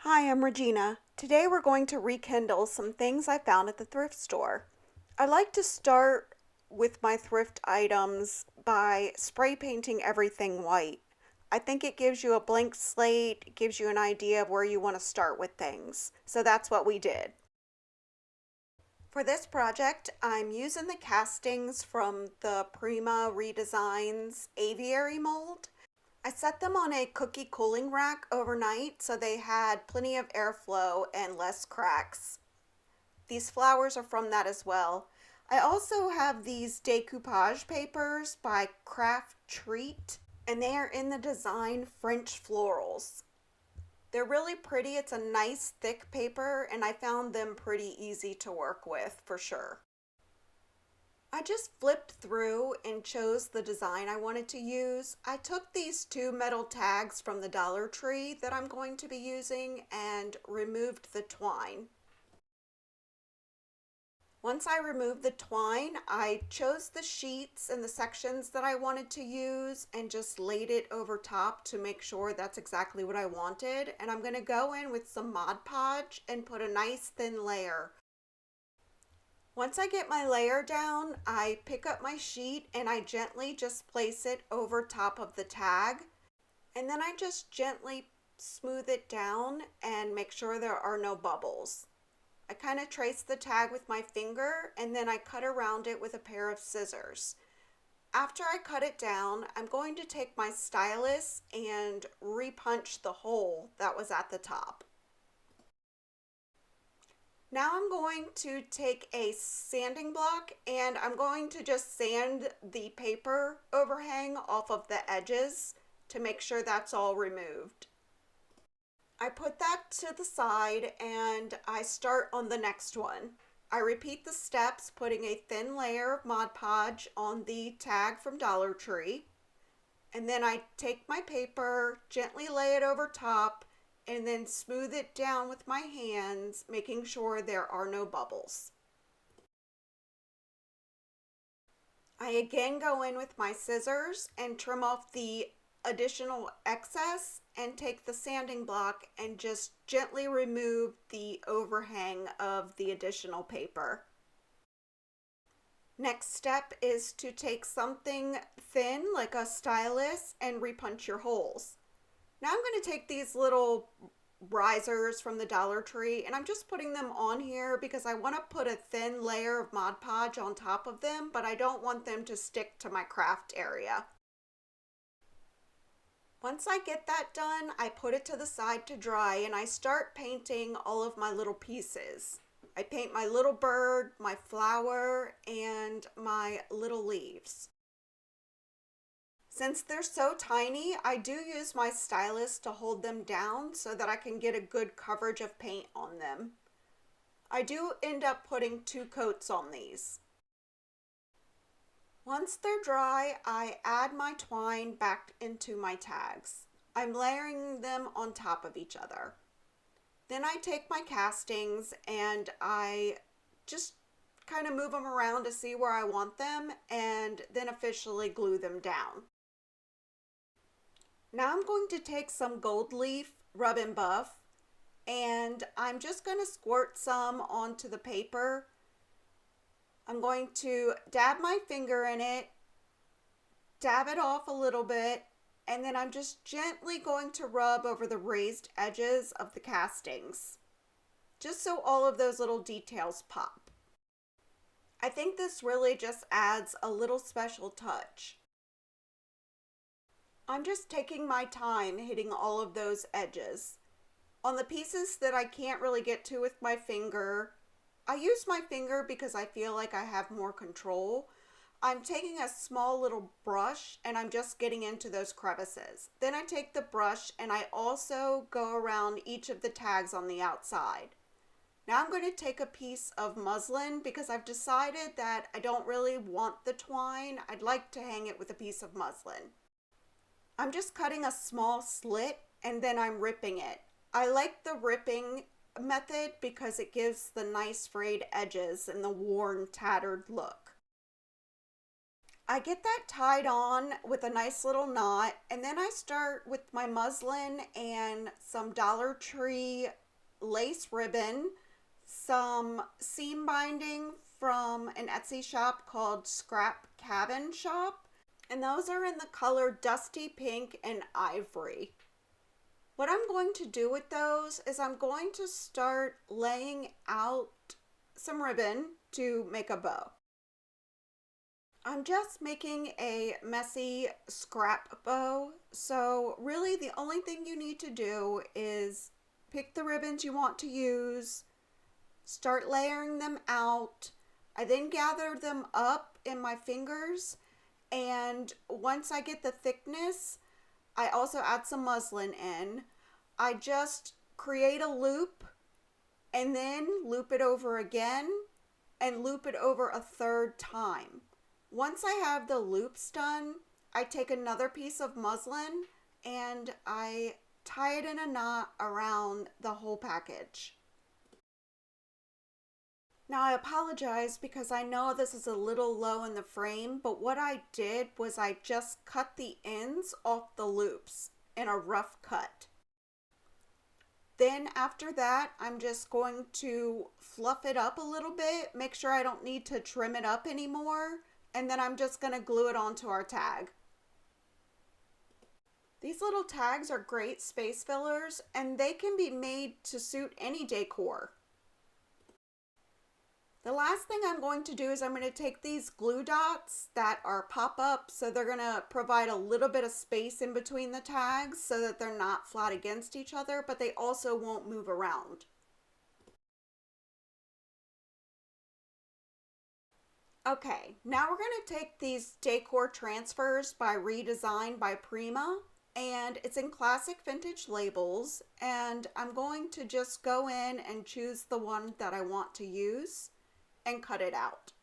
Hi, I'm Regina. Today we're going to rekindle some things I found at the thrift store. I like to start with my thrift items by spray painting everything white. I think it gives you a blank slate, it gives you an idea of where you want to start with things. So that's what we did. For this project, I'm using the castings from the Prima Redesigns Aviary mold. I set them on a cookie cooling rack overnight so they had plenty of airflow and less cracks. These flowers are from that as well. I also have these decoupage papers by Craft Treat, and they are in the design French Florals. They're really pretty. It's a nice thick paper, and I found them pretty easy to work with for sure. I just flipped through and chose the design I wanted to use. I took these two metal tags from the Dollar Tree that I'm going to be using and removed the twine. Once I removed the twine, I chose the sheets and the sections that I wanted to use and just laid it over top to make sure that's exactly what I wanted. And I'm going to go in with some Mod Podge and put a nice thin layer. Once I get my layer down, I pick up my sheet and I gently just place it over top of the tag. And then I just gently smooth it down and make sure there are no bubbles. I kind of trace the tag with my finger and then I cut around it with a pair of scissors. After I cut it down, I'm going to take my stylus and repunch the hole that was at the top. Now I'm going to take a sanding block and I'm going to just sand the paper overhang off of the edges to make sure that's all removed. I put that to the side and I start on the next one. I repeat the steps, putting a thin layer of Mod Podge on the tag from Dollar Tree. And then I take my paper, gently lay it over top, and then smooth it down with my hands, making sure there are no bubbles. I again go in with my scissors and trim off the additional excess and take the sanding block and just gently remove the overhang of the additional paper. Next step is to take something thin like a stylus and repunch your holes. Now I'm going to take these little risers from the Dollar Tree and I'm just putting them on here because I want to put a thin layer of Mod Podge on top of them, but I don't want them to stick to my craft area. Once I get that done, I put it to the side to dry and I start painting all of my little pieces. I paint my little bird, my flower, and my little leaves. Since they're so tiny, I do use my stylus to hold them down so that I can get a good coverage of paint on them. I do end up putting 2 coats on these. Once they're dry, I add my twine back into my tags. I'm layering them on top of each other. Then I take my castings and I just kind of move them around to see where I want them and then officially glue them down. Now I'm going to take some gold leaf rub and buff and I'm just going to squirt some onto the paper. I'm going to dab my finger in it, dab it off a little bit, and then I'm just gently going to rub over the raised edges of the castings, just so all of those little details pop. I think this really just adds a little special touch. I'm just taking my time hitting all of those edges. On the pieces that I can't really get to with my finger, I use my finger because I feel like I have more control. I'm taking a small little brush and I'm just getting into those crevices. Then I take the brush and I also go around each of the tags on the outside. Now I'm going to take a piece of muslin because I've decided that I don't really want the twine. I'd like to hang it with a piece of muslin. I'm just cutting a small slit and then I'm ripping it. I like the ripping method because it gives the nice frayed edges and the worn, tattered look. I get that tied on with a nice little knot, and then I start with my muslin and some Dollar Tree lace ribbon, some seam binding from an Etsy shop called Scrap Cabin Shop, and those are in the color Dusty Pink and Ivory. What I'm going to do with those is I'm going to start laying out some ribbon to make a bow. I'm just making a messy scrap bow, so really the only thing you need to do is pick the ribbons you want to use, start layering them out. I then gather them up in my fingers, and once I get the thickness, I also add some muslin in. I just create a loop and then loop it over again and loop it over a third time. Once I have the loops done, I take another piece of muslin and I tie it in a knot around the whole package. Now I apologize because I know this is a little low in the frame, but what I did was I just cut the ends off the loops in a rough cut. Then after that, I'm just going to fluff it up a little bit, make sure I don't need to trim it up anymore, and then I'm just going to glue it onto our tag. These little tags are great space fillers, and they can be made to suit any decor. The last thing I'm going to do is I'm going to take these glue dots that are pop-up, so they're going to provide a little bit of space in between the tags so that they're not flat against each other, but they also won't move around. Okay, now we're going to take these Decor Transfers by Redesign by Prima, and it's in classic vintage labels, and I'm going to just go in and choose the one that I want to use and cut it out.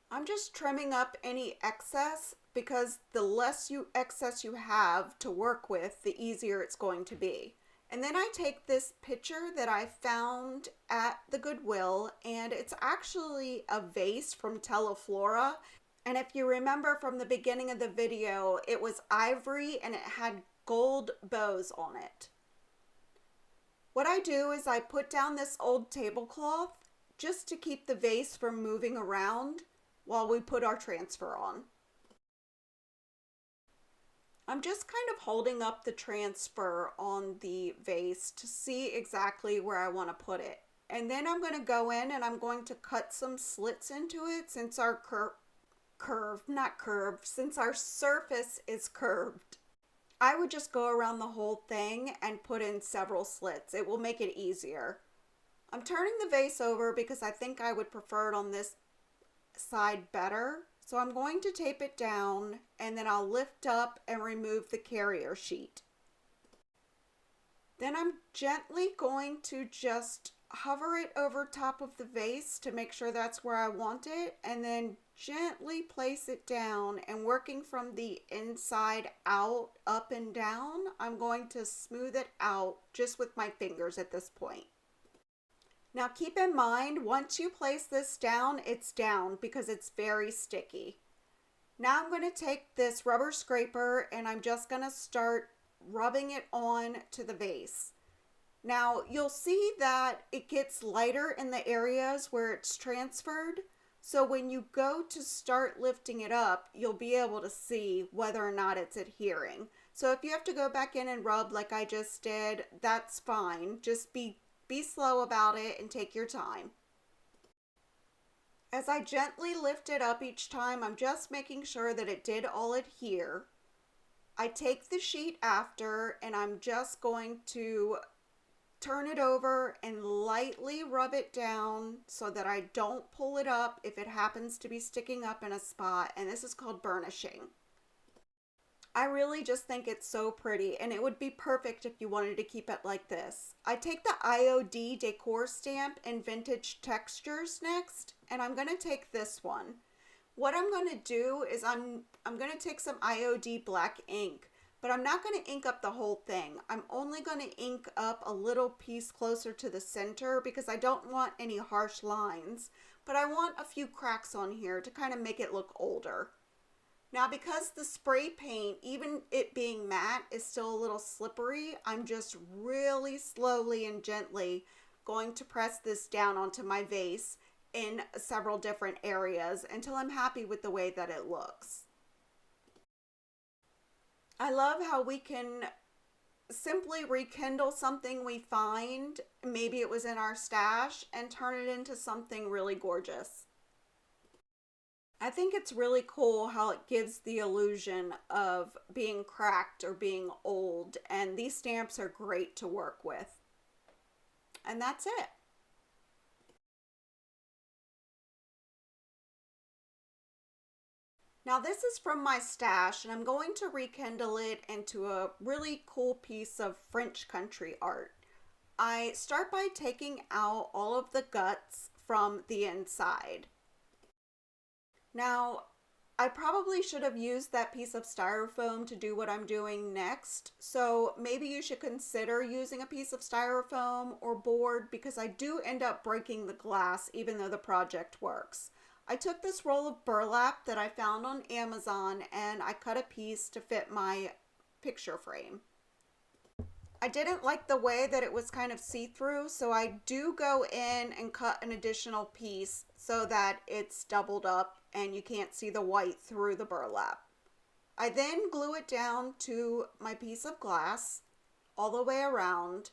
I'm just trimming up any excess because the less excess you have to work with, the easier it's going to be. And then I take this picture that I found at the Goodwill, and it's actually a vase from Teleflora. And if you remember from the beginning of the video, it was ivory and it had gold bows on it. What I do is I put down this old tablecloth just to keep the vase from moving around while we put our transfer on. I'm just kind of holding up the transfer on the vase to see exactly where I want to put it. And then I'm going to go in and I'm going to cut some slits into it since our since our surface is curved. I would just go around the whole thing and put in several slits. It will make it easier. I'm turning the vase over because I think I would prefer it on this side better. So I'm going to tape it down and then I'll lift up and remove the carrier sheet. Then I'm gently going to just hover it over top of the vase to make sure that's where I want it, and then gently place it down, and working from the inside out, up and down, I'm going to smooth it out just with my fingers at this point. Now keep in mind, once you place this down, it's down because it's very sticky. Now I'm going to take this rubber scraper and I'm just going to start rubbing it on to the vase. Now you'll see that it gets lighter in the areas where it's transferred. So when you go to start lifting it up, you'll be able to see whether or not it's adhering. So if you have to go back in and rub like I just did, that's fine. Just be slow about it and take your time. As I gently lift it up each time, I'm just making sure that it did all adhere. I take the sheet after and I'm just going to turn it over and lightly rub it down so that I don't pull it up if it happens to be sticking up in a spot, and this is called burnishing. I really just think it's so pretty, and it would be perfect if you wanted to keep it like this. I take the IOD decor stamp in Vintage Textures next, and I'm going to take this one. What I'm going to do is I'm going to take some IOD black ink, but I'm not going to ink up the whole thing. I'm only going to ink up a little piece closer to the center because I don't want any harsh lines. but I want a few cracks on here to kind of make it look older. Now, because the spray paint, even it being matte, is still a little slippery, I'm just really slowly and gently going to press this down onto my vase in several different areas until I'm happy with the way that it looks. I love how we can simply rekindle something we find, maybe it was in our stash, and turn it into something really gorgeous. I think it's really cool how it gives the illusion of being cracked or being old, and these stamps are great to work with. And that's it. Now this is from my stash, and I'm going to rekindle it into a really cool piece of French country art. I start by taking out all of the guts from the inside. Now, I probably should have used that piece of styrofoam to do what I'm doing next, so maybe you should consider using a piece of styrofoam or board, because I do end up breaking the glass even though the project works. I took this roll of burlap that I found on Amazon and I cut a piece to fit my picture frame. I didn't like the way that it was kind of see-through, so I do go in and cut an additional piece so that it's doubled up and you can't see the white through the burlap. I then glue it down to my piece of glass all the way around,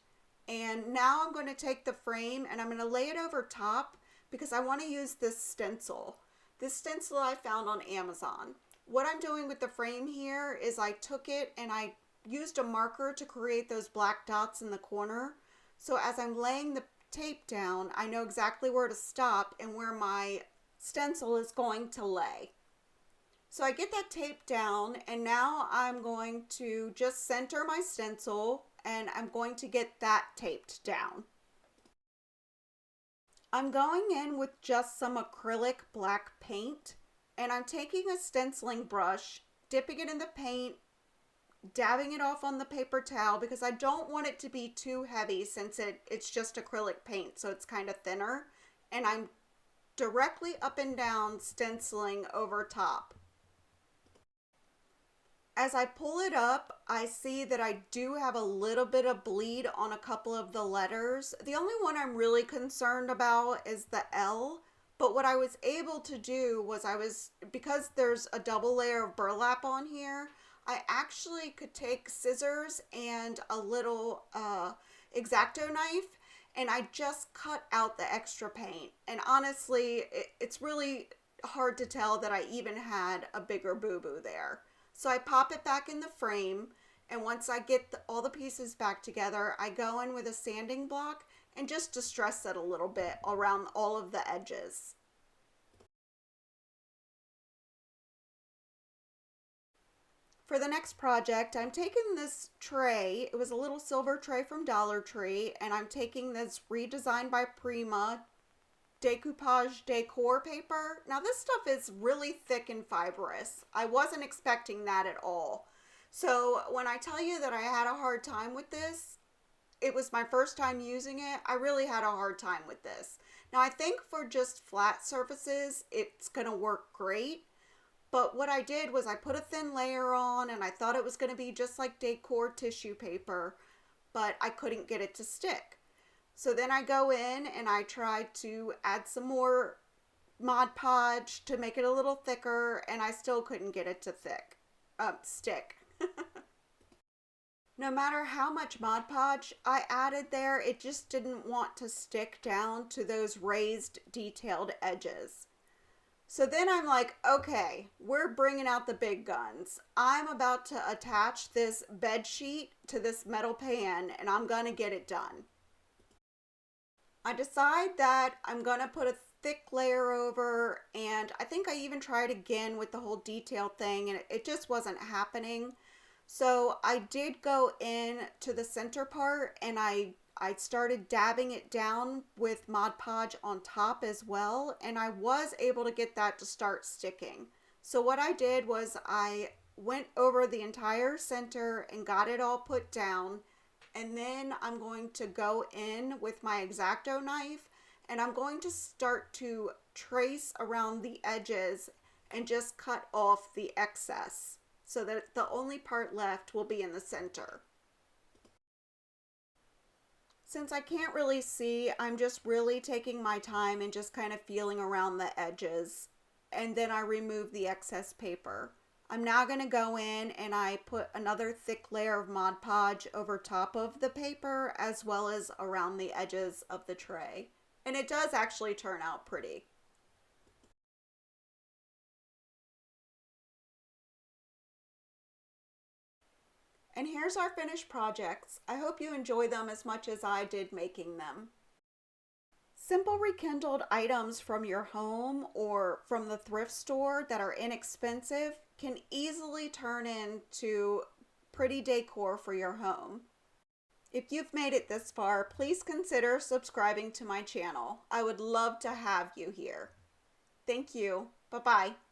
and now I'm going to take the frame and I'm going to lay it over top because I want to use this stencil. This stencil I found on Amazon. What I'm doing with the frame here is I took it and I used a marker to create those black dots in the corner. So as I'm laying the tape down, I know exactly where to stop and where my stencil is going to lay. So I get that tape down, and now I'm going to just center my stencil and I'm going to get that taped down. I'm going in with just some acrylic black paint, and I'm taking a stenciling brush, dipping it in the paint, dabbing it off on the paper towel because I don't want it to be too heavy since it's just acrylic paint, so it's kind of thinner, and I'm directly up and down stenciling over top. As I pull it up, I see that I do have a little bit of bleed on a couple of the letters. The only one I'm really concerned about is the L, but what I was able to do was because there's a double layer of burlap on here, I actually could take scissors and a little X-Acto knife, and I just cut out the extra paint. And honestly, it's really hard to tell that I even had a bigger boo-boo there. So I pop it back in the frame, and once I get all the pieces back together, I go in with a sanding block and just distress it a little bit around all of the edges. For the next project, I'm taking this tray. It was a little silver tray from Dollar Tree, and I'm taking this redesigned by Prima decoupage decor paper. Now this stuff is really thick and fibrous. I wasn't expecting that at all. So when I tell you that I had a hard time with this, it was my first time using it. I really had a hard time with this. Now I think for just flat surfaces, it's gonna work great. But what I did was I put a thin layer on, and I thought it was going to be just like decor tissue paper, but I couldn't get it to stick. So then I go in and I try to add some more Mod Podge to make it a little thicker, and I still couldn't get it to stick. No matter how much Mod Podge I added there, it just didn't want to stick down to those raised detailed edges. So then I'm like, okay, we're bringing out the big guns. I'm about to attach this bed sheet to this metal pan, and I'm gonna get it done. I decide that I'm gonna put a thick layer over, and I think I even tried again with the whole detail thing, and it just wasn't happening. So I did go in to the center part, and I started dabbing it down with Mod Podge on top as well, and I was able to get that to start sticking. So what I did was I went over the entire center and got it all put down, and then I'm going to go in with my X-Acto knife And I'm going to start to trace around the edges and just cut off the excess so that the only part left will be in the center. Since I can't really see, I'm just really taking my time and just kind of feeling around the edges. And then I remove the excess paper. I'm now going to go in and I put another thick layer of Mod Podge over top of the paper as well as around the edges of the tray. And it does actually turn out pretty. And here's our finished projects. I hope you enjoy them as much as I did making them. Simple rekindled items from your home or from the thrift store that are inexpensive can easily turn into pretty decor for your home. If you've made it this far, please consider subscribing to my channel. I would love to have you here. Thank you. Bye-bye.